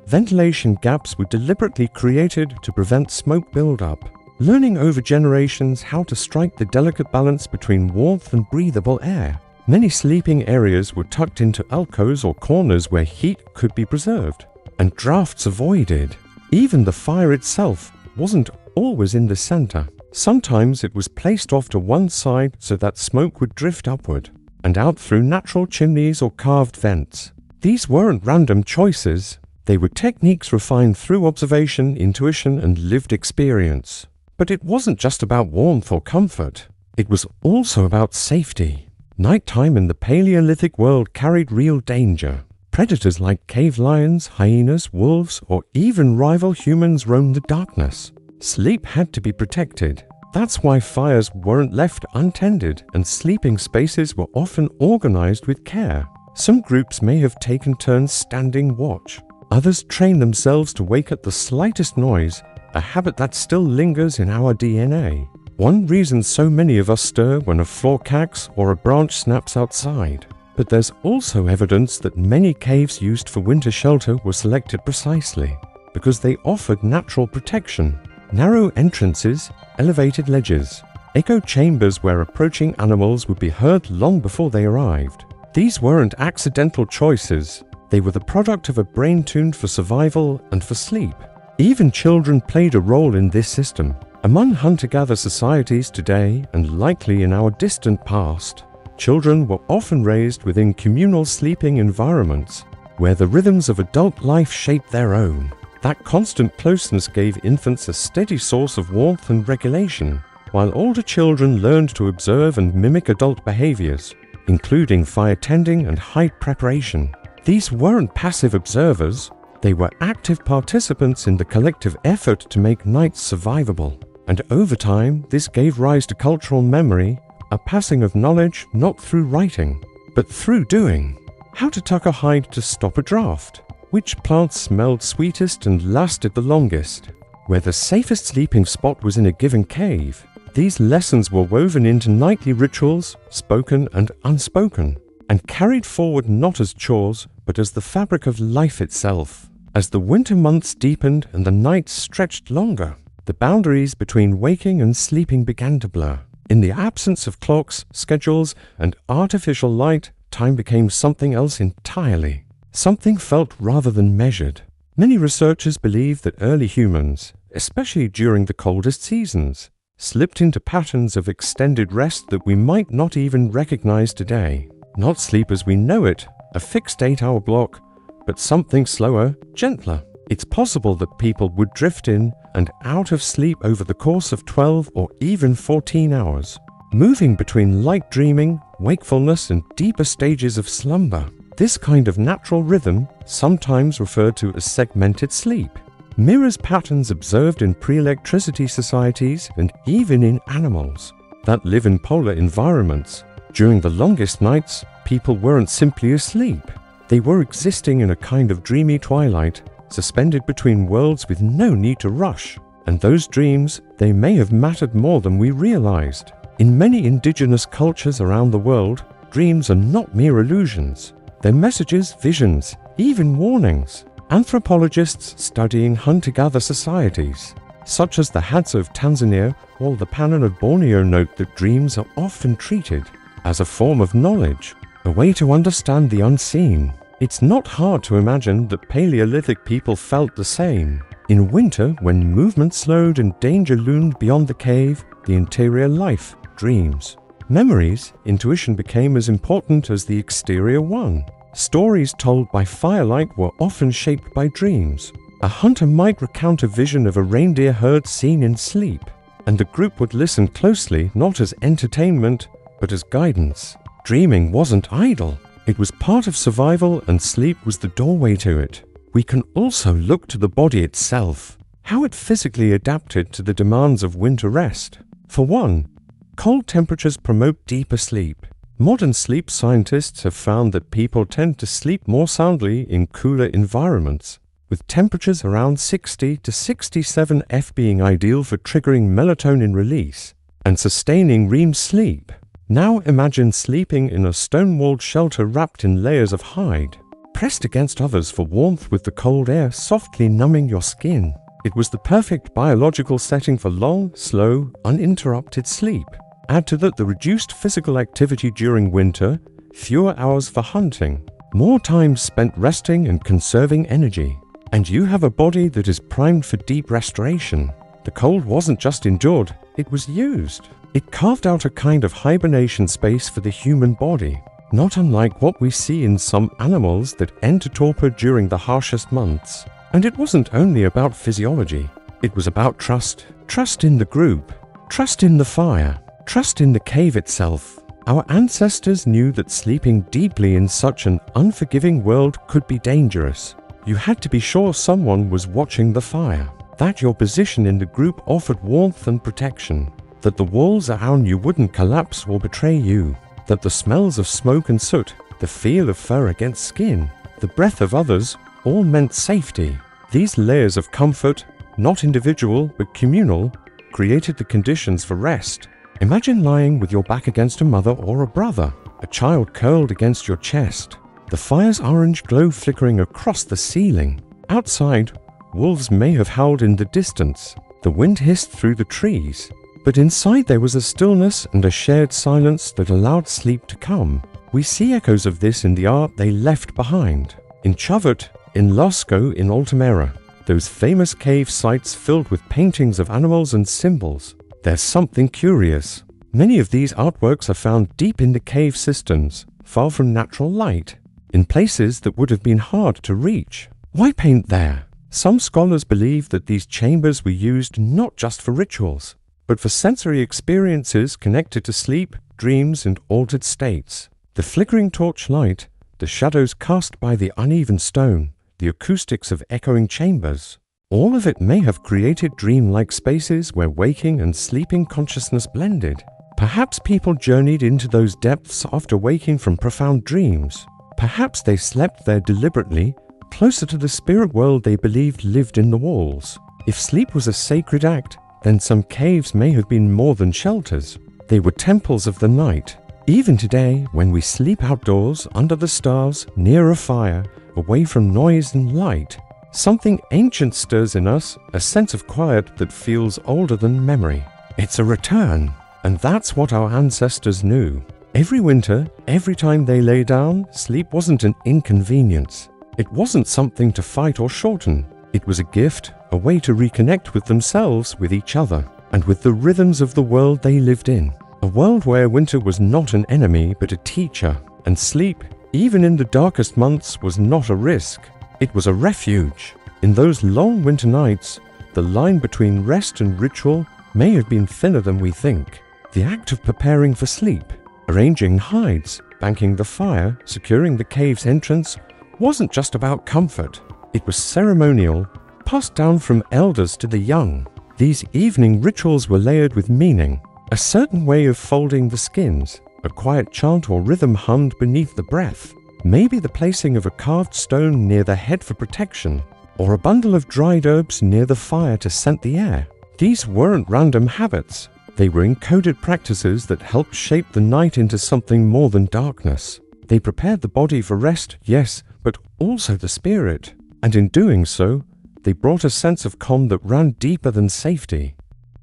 Ventilation gaps were deliberately created to prevent smoke buildup, learning over generations how to strike the delicate balance between warmth and breathable air. Many sleeping areas were tucked into alcoves or corners where heat could be preserved, and drafts avoided. Even the fire itself wasn't always in the center. Sometimes it was placed off to one side so that smoke would drift upward, and out through natural chimneys or carved vents. These weren't random choices. They were techniques refined through observation, intuition, and lived experience. But it wasn't just about warmth or comfort. It was also about safety. Nighttime in the Paleolithic world carried real danger. Predators like cave lions, hyenas, wolves, or even rival humans roamed the darkness. Sleep had to be protected. That's why fires weren't left untended, and sleeping spaces were often organized with care. Some groups may have taken turns standing watch. Others trained themselves to wake at the slightest noise, a habit that still lingers in our DNA. One reason so many of us stir when a floor cracks or a branch snaps outside. But there's also evidence that many caves used for winter shelter were selected precisely because they offered natural protection. Narrow entrances, elevated ledges, echo chambers where approaching animals would be heard long before they arrived. These weren't accidental choices. They were the product of a brain tuned for survival and for sleep. Even children played a role in this system. Among hunter-gatherer societies today, and likely in our distant past, children were often raised within communal sleeping environments, where the rhythms of adult life shaped their own. That constant closeness gave infants a steady source of warmth and regulation, while older children learned to observe and mimic adult behaviors, including fire tending and hide preparation. These weren't passive observers, they were active participants in the collective effort to make nights survivable. And over time, this gave rise to cultural memory, a passing of knowledge not through writing, but through doing. How to tuck a hide to stop a draft, which plants smelled sweetest and lasted the longest, where the safest sleeping spot was in a given cave. These lessons were woven into nightly rituals, spoken and unspoken, and carried forward not as chores, but as the fabric of life itself. As the winter months deepened and the nights stretched longer, the boundaries between waking and sleeping began to blur. In the absence of clocks, schedules, and artificial light, time became something else entirely. Something felt rather than measured. Many researchers believe that early humans, especially during the coldest seasons, slipped into patterns of extended rest that we might not even recognize today. Not sleep as we know it, a fixed 8-hour block, but something slower, gentler. It's possible that people would drift in and out of sleep over the course of 12 or even 14 hours, moving between light dreaming, wakefulness, and deeper stages of slumber. This kind of natural rhythm, sometimes referred to as segmented sleep, mirrors patterns observed in pre-electricity societies and even in animals that live in polar environments. During the longest nights, people weren't simply asleep. They were existing in a kind of dreamy twilight, suspended between worlds with no need to rush. And those dreams, they may have mattered more than we realized. In many indigenous cultures around the world, dreams are not mere illusions. They're messages, visions, even warnings. Anthropologists studying hunter-gatherer societies, such as the Hadza of Tanzania or the Panan of Borneo, note that dreams are often treated as a form of knowledge, a way to understand the unseen. It's not hard to imagine that Paleolithic people felt the same. In winter, when movement slowed and danger loomed beyond the cave, the interior life, dreams, memories, intuition became as important as the exterior one. Stories told by firelight were often shaped by dreams. A hunter might recount a vision of a reindeer herd seen in sleep, and the group would listen closely, not as entertainment, but as guidance. Dreaming wasn't idle. It was part of survival, and sleep was the doorway to it. We can also look to the body itself, how it physically adapted to the demands of winter rest. For one, cold temperatures promote deeper sleep. Modern sleep scientists have found that people tend to sleep more soundly in cooler environments, with temperatures around 60 to 67 F being ideal for triggering melatonin release and sustaining REM sleep. Now imagine sleeping in a stone-walled shelter wrapped in layers of hide, pressed against others for warmth with the cold air softly numbing your skin. It was the perfect biological setting for long, slow, uninterrupted sleep. Add to that the reduced physical activity during winter, fewer hours for hunting, more time spent resting and conserving energy, and you have a body that is primed for deep restoration. The cold wasn't just endured, it was used. It carved out a kind of hibernation space for the human body, not unlike what we see in some animals that enter torpor during the harshest months. And it wasn't only about physiology, it was about trust. Trust in the group, trust in the fire, trust in the cave itself. Our ancestors knew that sleeping deeply in such an unforgiving world could be dangerous. You had to be sure someone was watching the fire, that your position in the group offered warmth and protection, that the walls around you wouldn't collapse or betray you, that the smells of smoke and soot, the feel of fur against skin, the breath of others, all meant safety. These layers of comfort, not individual but communal, created the conditions for rest. Imagine lying with your back against a mother or a brother, a child curled against your chest, the fire's orange glow flickering across the ceiling. Outside, wolves may have howled in the distance, the wind hissed through the trees, but inside there was a stillness and a shared silence that allowed sleep to come. We see echoes of this in the art they left behind. In Chuvut, in Lascaux in Altamira, those famous cave sites filled with paintings of animals and symbols. There's something curious. Many of these artworks are found deep in the cave systems, far from natural light, in places that would have been hard to reach. Why paint there? Some scholars believe that these chambers were used not just for rituals, but for sensory experiences connected to sleep, dreams, and altered states. The flickering torchlight, the shadows cast by the uneven stone, the acoustics of echoing chambers, all of it may have created dreamlike spaces where waking and sleeping consciousness blended. Perhaps people journeyed into those depths after waking from profound dreams. Perhaps they slept there deliberately, closer to the spirit world they believed lived in the walls. If sleep was a sacred act, then some caves may have been more than shelters. They were temples of the night. Even today, when we sleep outdoors, under the stars, near a fire, away from noise and light, something ancient stirs in us, a sense of quiet that feels older than memory. It's a return. And that's what our ancestors knew. Every winter, every time they lay down, sleep wasn't an inconvenience. It wasn't something to fight or shorten. It was a gift, a way to reconnect with themselves, with each other, and with the rhythms of the world they lived in. A world where winter was not an enemy, but a teacher, and sleep, even in the darkest months, was not a risk. It was a refuge. In those long winter nights, the line between rest and ritual may have been thinner than we think. The act of preparing for sleep, arranging hides, banking the fire, securing the cave's entrance, wasn't just about comfort. It was ceremonial, passed down from elders to the young. These evening rituals were layered with meaning, a certain way of folding the skins, a quiet chant or rhythm hummed beneath the breath, maybe the placing of a carved stone near the head for protection, or a bundle of dried herbs near the fire to scent the air. These weren't random habits. They were encoded practices that helped shape the night into something more than darkness. They prepared the body for rest, yes, but also the spirit. And in doing so, they brought a sense of calm that ran deeper than safety.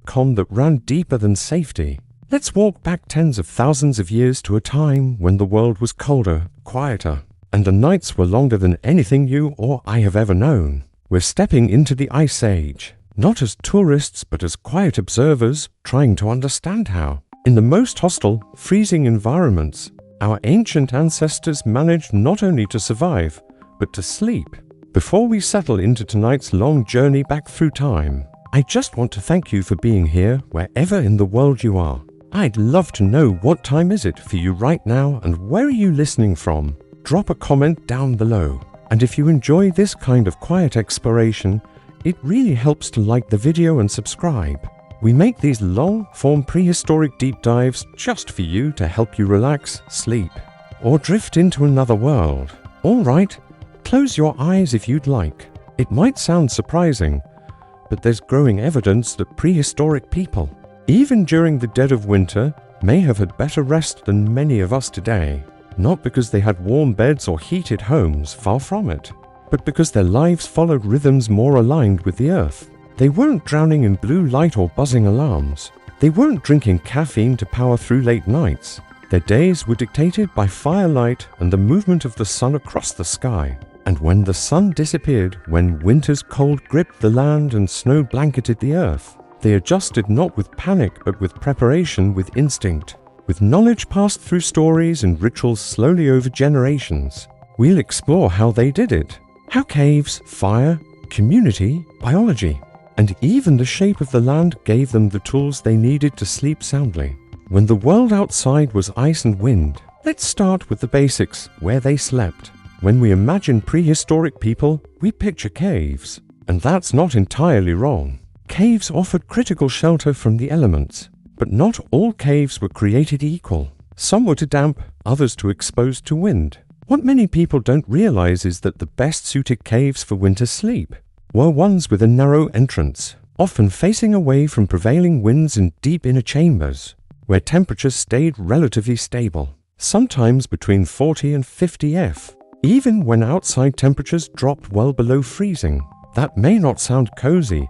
Calm that ran deeper than safety. Let's walk back tens of thousands of years to a time when the world was colder, quieter, and the nights were longer than anything you or I have ever known. We're stepping into the Ice Age. Not as tourists, but as quiet observers, trying to understand how. In the most hostile, freezing environments, our ancient ancestors managed not only to survive, but to sleep. Before we settle into tonight's long journey back through time, I just want to thank you for being here, wherever in the world you are. I'd love to know what time is it for you right now and where are you listening from? Drop a comment down below. And if you enjoy this kind of quiet exploration, it really helps to like the video and subscribe. We make these long-form prehistoric deep dives just for you to help you relax, sleep, or drift into another world. Alright, close your eyes if you'd like. It might sound surprising, but there's growing evidence that prehistoric people, even during the dead of winter, may have had better rest than many of us today. Not because they had warm beds or heated homes, far from it, but because their lives followed rhythms more aligned with the earth. They weren't drowning in blue light or buzzing alarms. They weren't drinking caffeine to power through late nights. Their days were dictated by firelight and the movement of the sun across the sky. And when the sun disappeared, when winter's cold gripped the land and snow blanketed the earth, they adjusted not with panic but with preparation, with instinct, with knowledge passed through stories and rituals slowly over generations. We'll explore how they did it. How caves, fire, community, biology, and even the shape of the land gave them the tools they needed to sleep soundly. When the world outside was ice and wind, let's start with the basics, where they slept. When we imagine prehistoric people, we picture caves. And that's not entirely wrong. Caves offered critical shelter from the elements. But not all caves were created equal. Some were too damp, others too exposed to wind. What many people don't realize is that the best suited caves for winter sleep were ones with a narrow entrance, often facing away from prevailing winds in deep inner chambers, where temperatures stayed relatively stable, sometimes between 40 and 50 F, even when outside temperatures dropped well below freezing. That may not sound cozy,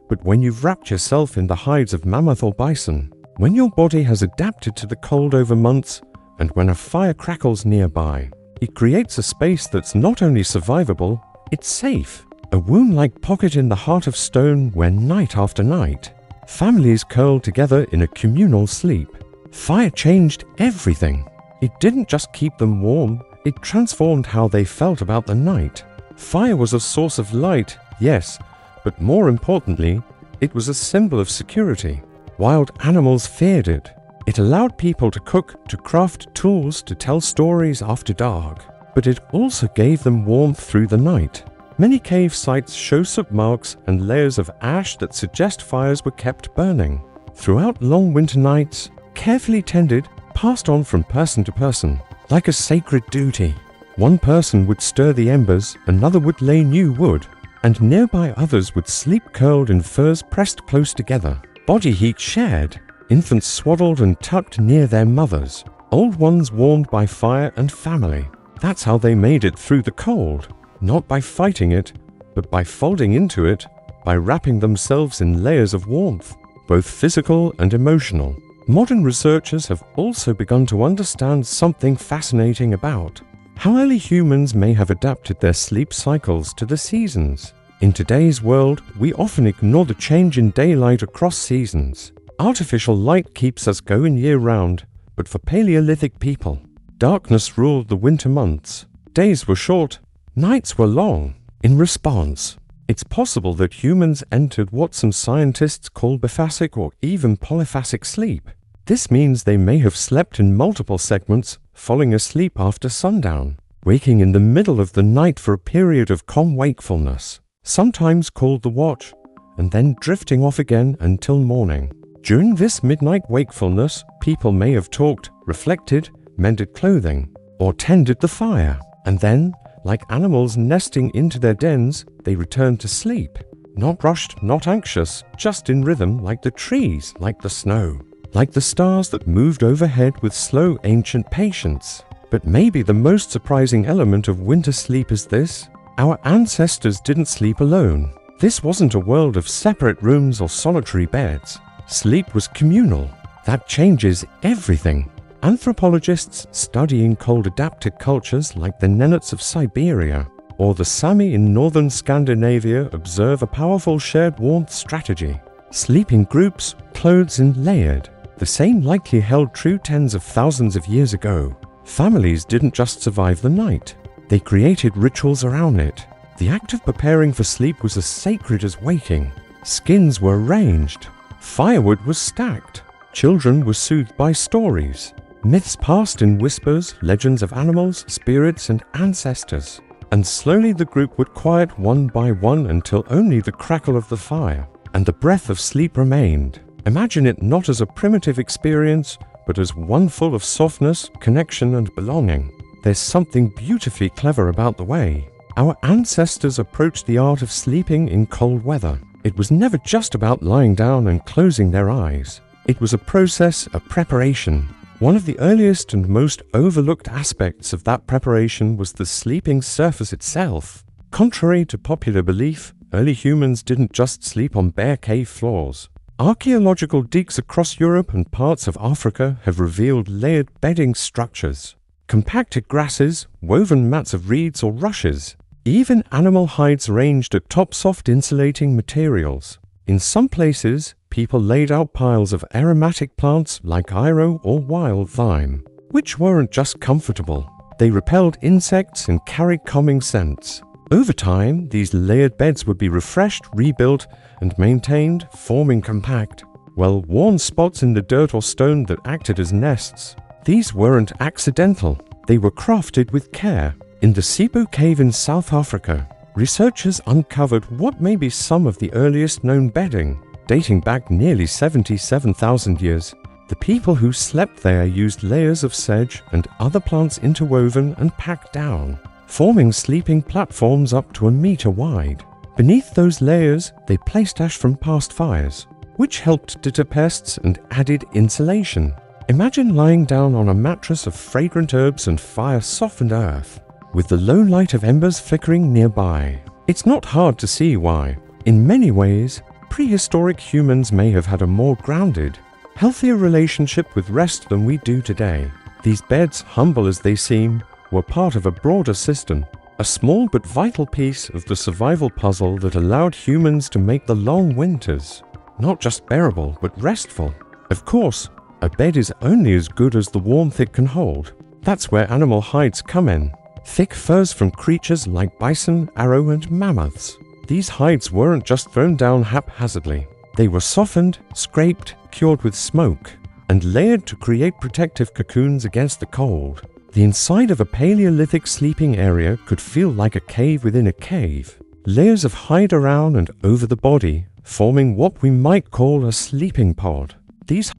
but when you've wrapped yourself in the hides of mammoth or bison, when your body has adapted to the cold over months, and when a fire crackles nearby, it creates a space that's not only survivable, it's safe. A womb-like pocket in the heart of stone where night after night, families curled together in a communal sleep. Fire changed everything. It didn't just keep them warm, it transformed how they felt about the night. Fire was a source of light, yes, but more importantly, it was a symbol of security. Wild animals feared it. It allowed people to cook, to craft tools, to tell stories after dark. But it also gave them warmth through the night. Many cave sites show soot marks and layers of ash that suggest fires were kept burning. Throughout long winter nights, carefully tended, passed on from person to person, like a sacred duty. One person would stir the embers, another would lay new wood, and nearby others would sleep curled in furs pressed close together. Body heat shared, infants swaddled and tucked near their mothers, old ones warmed by fire and family. That's how they made it through the cold, not by fighting it, but by folding into it, by wrapping themselves in layers of warmth, both physical and emotional. Modern researchers have also begun to understand something fascinating about how early humans may have adapted their sleep cycles to the seasons. In today's world, we often ignore the change in daylight across seasons. Artificial light keeps us going year-round, but for Paleolithic people, darkness ruled the winter months. Days were short, nights were long. In response, it's possible that humans entered what some scientists call biphasic or even polyphasic sleep. This means they may have slept in multiple segments, falling asleep after sundown, waking in the middle of the night for a period of calm wakefulness, sometimes called the watch, and then drifting off again until morning. During this midnight wakefulness, people may have talked, reflected, mended clothing, or tended the fire, and then, like animals nesting into their dens, they returned to sleep. Not rushed, not anxious, just in rhythm, like the trees, like the snow, like the stars that moved overhead with slow ancient patience. But maybe the most surprising element of winter sleep is this: our ancestors didn't sleep alone. This wasn't a world of separate rooms or solitary beds. Sleep was communal. That changes everything. Anthropologists studying cold-adapted cultures like the Nenuts of Siberia or the Sami in northern Scandinavia observe a powerful shared warmth strategy. Sleep in groups, clothed and layered. The same likely held true tens of thousands of years ago. Families didn't just survive the night. They created rituals around it. The act of preparing for sleep was as sacred as waking. Skins were arranged. Firewood was stacked. Children were soothed by stories. Myths passed in whispers, legends of animals, spirits, and ancestors. And slowly the group would quiet one by one until only the crackle of the fire and the breath of sleep remained. Imagine it not as a primitive experience, but as one full of softness, connection, and belonging. There's something beautifully clever about the way our ancestors approached the art of sleeping in cold weather. It was never just about lying down and closing their eyes. It was a process, a preparation. One of the earliest and most overlooked aspects of that preparation was the sleeping surface itself. Contrary to popular belief, early humans didn't just sleep on bare cave floors. Archaeological digs across Europe and parts of Africa have revealed layered bedding structures, compacted grasses, woven mats of reeds or rushes, even animal hides arranged atop soft insulating materials. In some places, people laid out piles of aromatic plants like iroh or wild thyme, which weren't just comfortable. They repelled insects and carried calming scents. Over time, these layered beds would be refreshed, rebuilt, and maintained, forming compact, well-worn spots in the dirt or stone that acted as nests. These weren't accidental. They were crafted with care. In the Sibu cave in South Africa, researchers uncovered what may be some of the earliest known bedding, dating back nearly 77,000 years. The people who slept there used layers of sedge and other plants interwoven and packed down, forming sleeping platforms up to a meter wide. Beneath those layers, they placed ash from past fires, which helped deter pests and added insulation. Imagine lying down on a mattress of fragrant herbs and fire-softened earth, with the low light of embers flickering nearby. It's not hard to see why. In many ways, prehistoric humans may have had a more grounded, healthier relationship with rest than we do today. These beds, humble as they seem, were part of a broader system, a small but vital piece of the survival puzzle that allowed humans to make the long winters not just bearable but restful. Of course, a bed is only as good as the warmth it can hold. That's where animal hides come in. Thick furs from creatures like bison, arrow, and mammoths. These hides weren't just thrown down haphazardly. They were softened, scraped, cured with smoke and layered to create protective cocoons against the cold. The inside of a Paleolithic sleeping area could feel like a cave within a cave. Layers of hide around and over the body, forming what we might call a sleeping pod. These